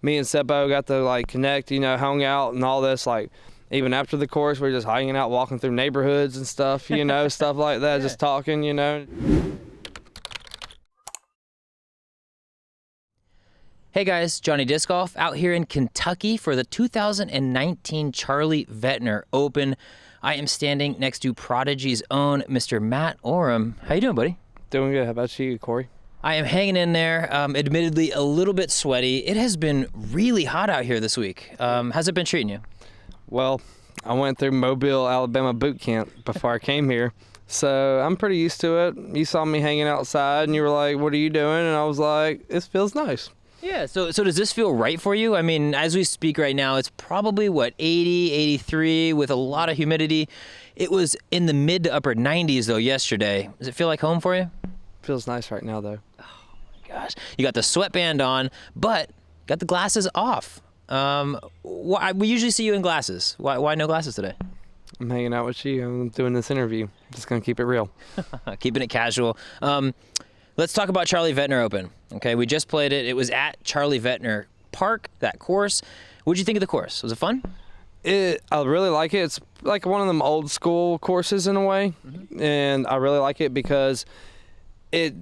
me and Seppo got to like connect, hung out and all this. Like even after the course, we were just hanging out, walking through neighborhoods and stuff, stuff like that, just talking, Hey guys, Johnny Disc Golf out here in Kentucky for the 2019 Charlie Ventnor Open. I am standing next to Prodigy's own Mr. Matt Orum. How you doing, buddy? Doing good. How about you, Corey? I am hanging in there, admittedly a little bit sweaty. It has been really hot out here this week. How's it been treating you? Well, I went through Mobile, Alabama boot camp before I came here. So I'm pretty used to it. You saw me hanging outside and you were like, what are you doing? And I was like, this feels nice. Yeah, so does this feel right for you? I mean, as we speak right now, it's probably, 80, 83 with a lot of humidity. It was in the mid to upper 90s, though, yesterday. Does it feel like home for you? Feels nice right now, though. Oh, my gosh. You got the sweatband on, but got the glasses off. We usually see you in glasses. Why no glasses today? I'm hanging out with you. I'm doing this interview. Just going to keep it real. Keeping it casual. Let's talk about Charlie Ventnor Open. Okay, we just played it. It was at Charlie Ventnor Park, that course. What'd you think of the course? Was it fun? I really like it. It's like one of them old school courses in a way. Mm-hmm. And I really like it because it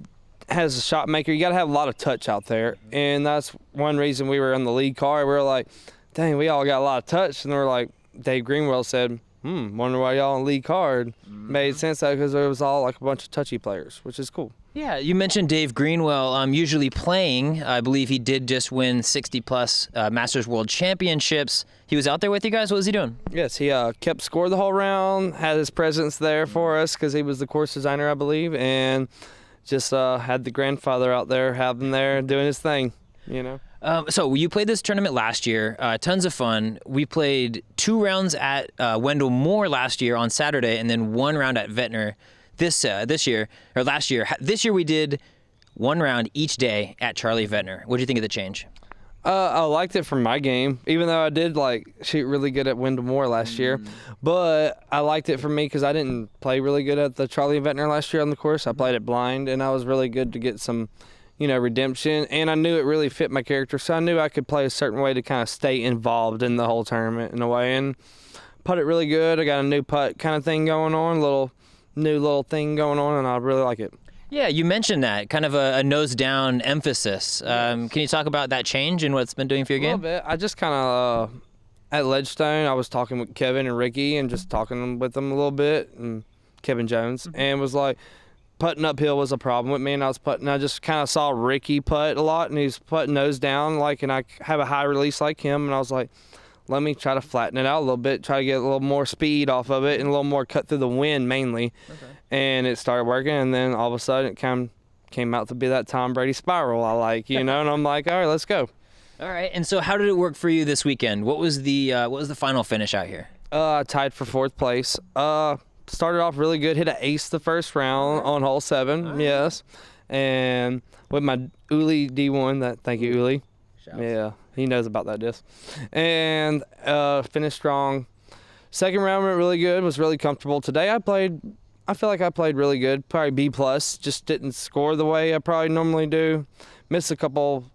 has a shot maker. You got to have a lot of touch out there. And that's one reason we were in the lead car. We were like, dang, we all got a lot of touch. And we're like, Dave Greenwell said, wonder why y'all in the lead car. Mm-hmm. Made sense though because it was all like a bunch of touchy players, which is cool. Yeah, you mentioned Dave Greenwell usually playing. I believe he did just win 60-plus Masters World Championships. He was out there with you guys? What was he doing? Yes, he kept score the whole round, had his presence there for us because he was the course designer, I believe, and just had the grandfather out there, have him there doing his thing, So you played this tournament last year, tons of fun. We played 2 rounds at Wendell Moore last year on Saturday and then 1 round at Ventnor. This year, or last year. This year we did 1 round each day at Charlie Ventnor. What do you think of the change? I liked it for my game, even though I did shoot really good at Wendell Moore last year. But I liked it for me because I didn't play really good at the Charlie Ventnor last year on the course. I played it blind, and I was really good to get some, redemption. And I knew it really fit my character, so I knew I could play a certain way to kind of stay involved in the whole tournament in a way. And put it really good. I got a new putt kind of thing going on, new little thing going on, and I really like it. Yeah, you mentioned that, kind of a nose-down emphasis. Can you talk about that change and what it's been doing for your game? A little bit. I just kind of, at Ledgestone, I was talking with Kevin and Ricky and just talking with them a little bit, and Kevin Jones, and was like, putting uphill was a problem with me, and I just kind of saw Ricky putt a lot, and he's putting nose down, and I have a high release like him, and I was like, let me try to flatten it out a little bit, try to get a little more speed off of it and a little more cut through the wind mainly. Okay. And it started working, and then all of a sudden it kind of came out to be that Tom Brady spiral I like, and I'm like, all right, let's go. All right, and so how did it work for you this weekend? What was the final finish out here? I tied for 4th place. Started off really good, hit an ace the first round on hole 7, yes. And with my Uli D1, thank you, Uli. Shouts. Yeah. He knows about that disc. And finished strong. Second round went really good, was really comfortable. Today I feel like I played really good, probably B+, just didn't score the way I probably normally do. Missed a couple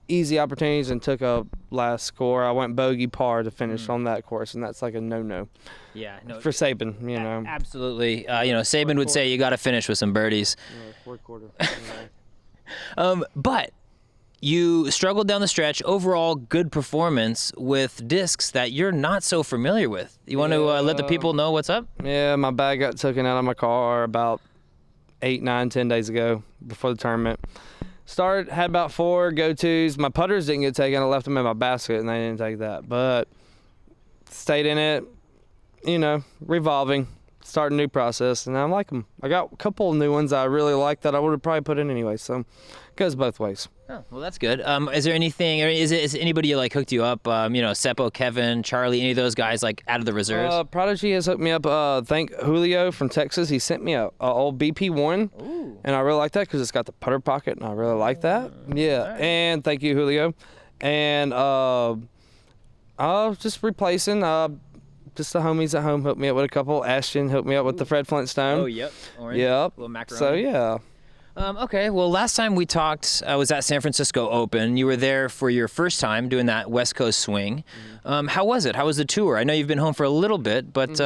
easy opportunities and took a last score. I went bogey par to finish on that course, and that's like a no-no. Yeah, no. For Saban, Absolutely. Saban would say you got to finish with some birdies. Yeah, 4th quarter. But you struggled down the stretch. Overall, good performance with discs that you're not so familiar with. You want to let the people know what's up? Yeah, my bag got taken out of my car about 8, 9, 10 days ago before the tournament. Had about 4 go-tos. My putters didn't get taken. I left them in my basket, and they didn't take that. But stayed in it, revolving, start a new process, and I like them. I got a couple of new ones I really like that I would have probably put in anyway, so it goes both ways. Oh, well, that's good. Is there anything, is anybody hooked you up, Seppo, Kevin, Charlie, any of those guys out of the reserves? Prodigy has hooked me up. Thank Julio from Texas. He sent me a old BP1. Ooh. And I really like that because it's got the putter pocket, and I really like that. Yeah, right. And thank you, Julio. And just replacing, just the homies at home hooked me up with a couple. Ashton hooked me up with the Fred Flintstone. Oh, yep. Orange. Yep. Little macaroni. So, yeah. Okay, well, last time we talked, I was at San Francisco Open. You were there for your first time doing that West Coast swing. How was it? How was the tour? I know you've been home for a little bit, but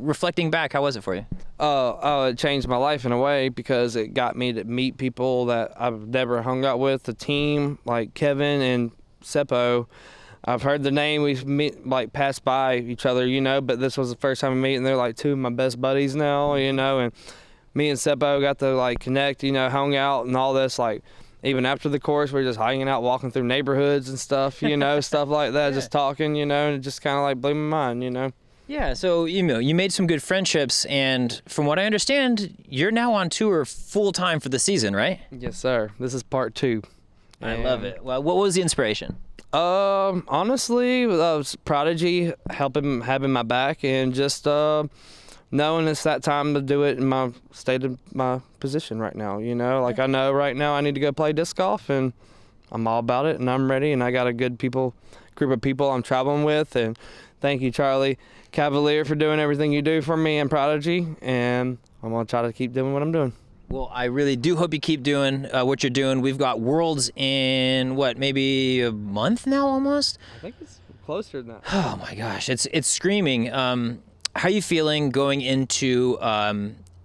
reflecting back, how was it for you? It changed my life in a way because it got me to meet people that I've never hung out with. The team, like Kevin and Seppo, I've heard the name. We've passed by each other, but this was the first time we meet, and they're like two of my best buddies now, and me and Seppo got to connect, hung out and all this. Even after the course, we were just hanging out, walking through neighborhoods and stuff, stuff like that, just talking, and it just kind of blew my mind. Yeah, so you made some good friendships, and from what I understand, you're now on tour full time for the season, right? Yes, sir. This is part 2. I love it. Well, what was the inspiration? Honestly, was Prodigy having my back, and just knowing it's that time to do it in my state of my position right now. I know right now I need to go play disc golf, and I'm all about it, and I'm ready, and I got a good group of people I'm traveling with, and thank you, Charlie Cavalier, for doing everything you do for me and Prodigy, and I'm gonna try to keep doing what I'm doing. Well, I really do hope you keep doing what you're doing. We've got Worlds in, maybe a month now almost? I think it's closer than that. Oh my gosh, it's screaming. How are you feeling going into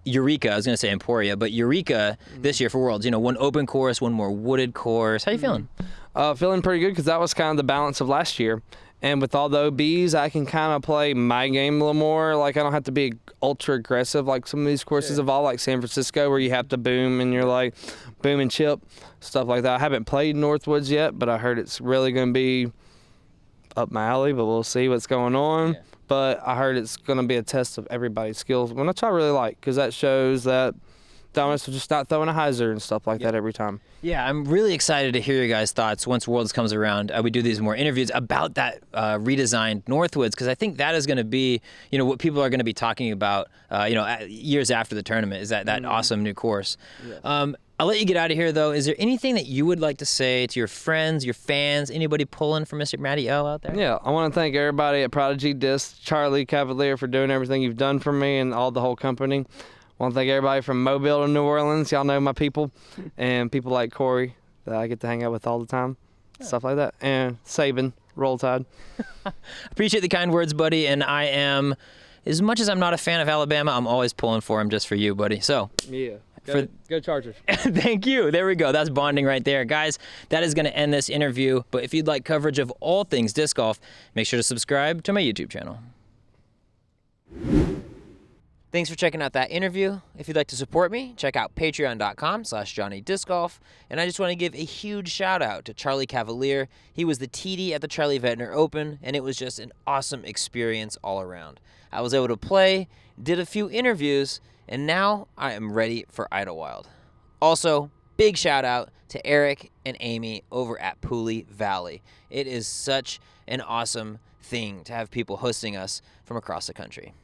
Eureka? I was going to say Emporia, but Eureka this year for Worlds. One open course, one more wooded course. How you feeling? Feeling pretty good because that was kind of the balance of last year. And with all the OBs, I can kind of play my game a little more. I don't have to be ultra aggressive like some of these courses of all, like San Francisco, where you have to boom and you're boom and chip, stuff like that. I haven't played Northwoods yet, but I heard it's really going to be up my alley, but we'll see what's going on. Yeah. But I heard it's going to be a test of everybody's skills, which I really like because that shows that Dominus was just not throwing a hyzer and stuff like that every time. Yeah, I'm really excited to hear your guys' thoughts once Worlds comes around. We do these more interviews about that redesigned Northwoods because I think that is going to be, what people are going to be talking about, years after the tournament is that awesome new course. Yes. I'll let you get out of here, though. Is there anything that you would like to say to your friends, your fans, anybody pulling for Mr. Matty O out there? Yeah, I want to thank everybody at Prodigy Disc, Charlie Cavalier for doing everything you've done for me and the whole company. I want to thank everybody from Mobile to New Orleans. Y'all know my people. And people like Corey that I get to hang out with all the time. Yeah. Stuff like that. And Saban, Roll Tide. Appreciate the kind words, buddy. And I am, as much as I'm not a fan of Alabama, I'm always pulling for him just for you, buddy. So. Yeah. Go Chargers. Thank you. There we go. That's bonding right there. Guys, that is going to end this interview. But if you'd like coverage of all things disc golf, make sure to subscribe to my YouTube channel. Thanks for checking out that interview. If you'd like to support me, check out patreon.com/JohnnyDiscGolf. And I just want to give a huge shout out to Charlie Cavalier. He was the TD at the Charlie Vettner Open, and it was just an awesome experience all around. I was able to play, did a few interviews, and now I am ready for Idlewild. Also, big shout out to Eric and Amy over at Pooley Valley. It is such an awesome thing to have people hosting us from across the country.